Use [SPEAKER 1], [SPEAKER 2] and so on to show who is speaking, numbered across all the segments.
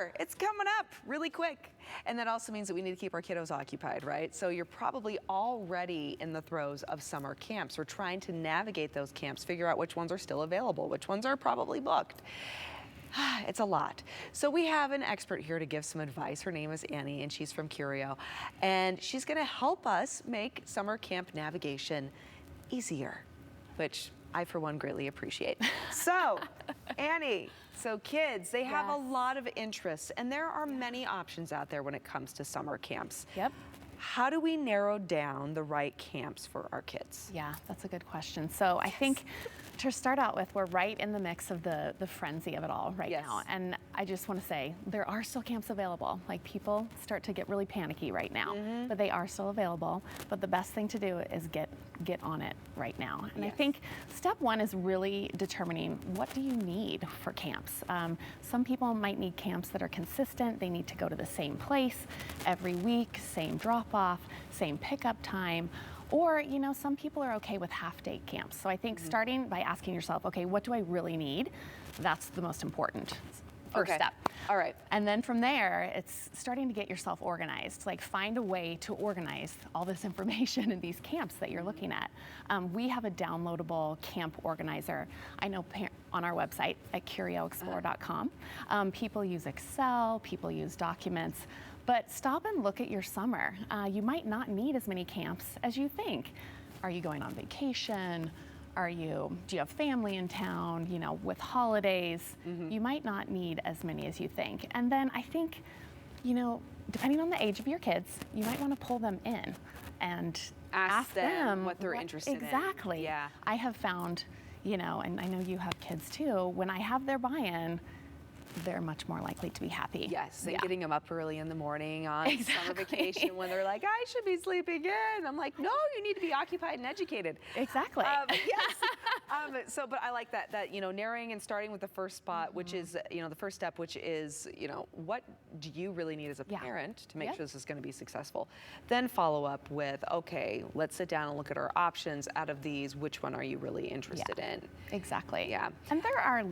[SPEAKER 1] summer, it's coming up really quick. And that also means that we need to keep our kiddos occupied, right? So you're probably already in the throes of summer camps. We're trying to navigate those camps, figure out which ones are still available, which ones are probably booked. It's a lot. So we have an expert here to give some advice. Her name is Annie, and she's from Curio. And she's going to help us make summer camp navigation easier, which I, for one, greatly appreciate. So, Annie, so kids, they have a lot of interests, and there are many options out there when it comes to summer camps.
[SPEAKER 2] Yep.
[SPEAKER 1] How do we narrow down the right camps for our kids?
[SPEAKER 2] Yeah, that's a good question. So I think to start out with, we're right in the mix of the frenzy of it all right now. And I just want to say, there are still camps available. Like, people start to get really panicky right now, but they are still available. But the best thing to do is get on it right now. And I think step one is really determining, what do you need for camps? Some people might need camps that are consistent. They need to go to the same place every week, same drop-off, same pickup time. Or, you know, some people are okay with half-day camps. So I think starting by asking yourself, okay, what do I really need? That's the most important first step.
[SPEAKER 1] All right.
[SPEAKER 2] And then from there, it's starting to get yourself organized. Like, find a way to organize all this information in these camps that you're looking at. We have a downloadable camp organizer. I know on our website at curioexplore.com. People use Excel, people use documents. But stop and look at your summer. You might not need as many camps as you think. Are you going on vacation? Do you have family in town? You know, with holidays, you might not need as many as you think. And then I think, you know, depending on the age of your kids, you might want to pull them in and ask them
[SPEAKER 1] what they're interested in.
[SPEAKER 2] Exactly. Yeah. I have found, you know, and I know you have kids too, when I have their buy-in, they're much more likely to be happy.
[SPEAKER 1] Yes, and getting them up early in the morning on summer vacation when they're like, I should be sleeping in. I'm like, no, you need to be occupied and educated.
[SPEAKER 2] Exactly.
[SPEAKER 1] Yes. But I like that, you know, narrowing and starting with the first spot, which is, you know, the first step, which is, you know, what do you really need as a parent to make sure this is going to be successful? Then follow up with, okay, let's sit down and look at our options. Out of these, which one are you really interested in?
[SPEAKER 2] Exactly.
[SPEAKER 1] Yeah.
[SPEAKER 2] And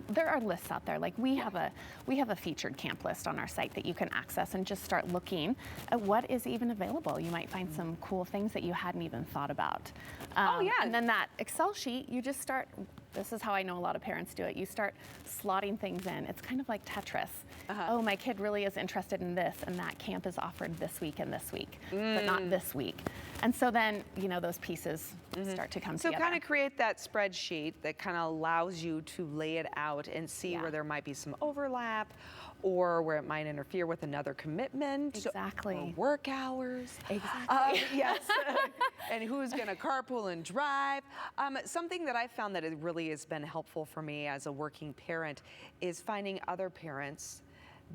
[SPEAKER 2] there are lists out there. Like, we have a featured camp list on our site that you can access and just start looking at what is even available. You might find some cool things that you hadn't even thought about. And then that Excel sheet, you just start, this is how I know a lot of parents do it, you start slotting things in. It's kind of like Tetris. Oh, my kid really is interested in this, and that camp is offered this week and this week, but not this week. And so then, you know, those pieces start to come together.
[SPEAKER 1] So kind of create that spreadsheet that kind of allows you to lay it out and see where there might be some overlap, or where it might interfere with another commitment.
[SPEAKER 2] Exactly.
[SPEAKER 1] Or work hours.
[SPEAKER 2] Exactly.
[SPEAKER 1] Yes. And who's going to carpool and drive. Something that I found that it really has been helpful for me as a working parent is finding other parents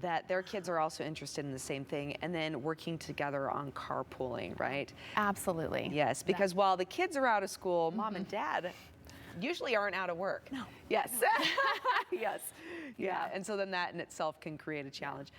[SPEAKER 1] that their kids are also interested in the same thing, and then working together on carpooling, right?
[SPEAKER 2] Absolutely.
[SPEAKER 1] Yes, because while the kids are out of school, mom and dad usually aren't out of work.
[SPEAKER 2] No.
[SPEAKER 1] Yes. Yes. Yeah. And so then that in itself can create a challenge.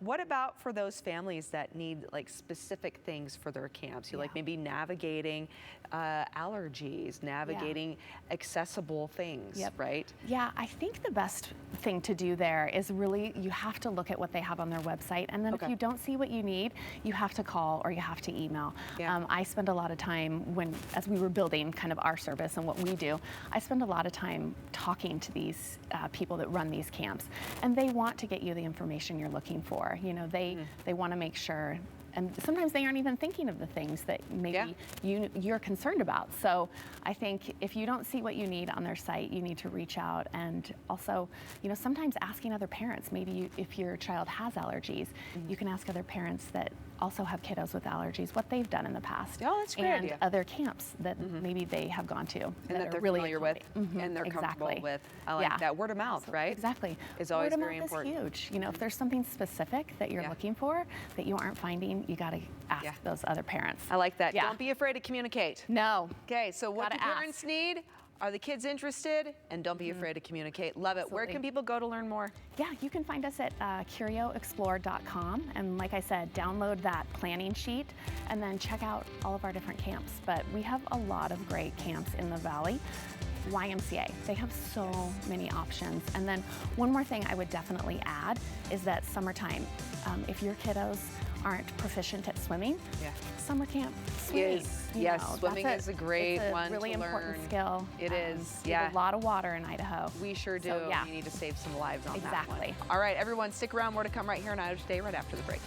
[SPEAKER 1] What about for those families that need like specific things for their camps? You like maybe navigating allergies, navigating accessible things, right?
[SPEAKER 2] Yeah, I think the best thing to do there is really, you have to look at what they have on their website, and then if you don't see what you need, you have to call or you have to email. I spend a lot of time as we were building kind of our service and what we do, I spend a lot of time talking to these people that run these camps, and they want to get you the information you're looking for. You know, they want to make sure, and sometimes they aren't even thinking of the things that maybe you're concerned about. So I think if you don't see what you need on their site, you need to reach out. And also, you know, sometimes asking other parents, maybe if your child has allergies, you can ask other parents that also have kiddos with allergies what they've done in the past.
[SPEAKER 1] Oh, that's a great idea.
[SPEAKER 2] Other camps that maybe they have gone to.
[SPEAKER 1] And that they're
[SPEAKER 2] really
[SPEAKER 1] familiar with, and they're comfortable with. I like that. Word of mouth, right?
[SPEAKER 2] Exactly.
[SPEAKER 1] Is always very important.
[SPEAKER 2] Word of mouth is huge. You know, if there's something specific that you're looking for that you aren't finding, you got to ask those other parents.
[SPEAKER 1] I like that. Don't be afraid to communicate.
[SPEAKER 2] No.
[SPEAKER 1] Okay, so what do parents need? Are the kids interested? And don't be afraid to communicate. Love it. Where
[SPEAKER 2] Absolutely.
[SPEAKER 1] can people go to learn more?
[SPEAKER 2] Yeah, you can find us at curioexplore.com, and like I said, download that planning sheet and then check out all of our different camps. But we have a lot of great camps in the Valley. YMCA, they have so many options. And then one more thing I would definitely add is that summertime, if your kiddos aren't proficient at swimming, summer camp swimming.
[SPEAKER 1] Yes, swimming is a great
[SPEAKER 2] it's a
[SPEAKER 1] one
[SPEAKER 2] really
[SPEAKER 1] to
[SPEAKER 2] important
[SPEAKER 1] learn.
[SPEAKER 2] skill.
[SPEAKER 1] It is,
[SPEAKER 2] We have a lot of water in Idaho.
[SPEAKER 1] We sure do.
[SPEAKER 2] So, yeah.
[SPEAKER 1] We need to save some lives on that
[SPEAKER 2] Exactly.
[SPEAKER 1] one. All right, everyone, stick around. More to come right here on Idaho Today, right after the break.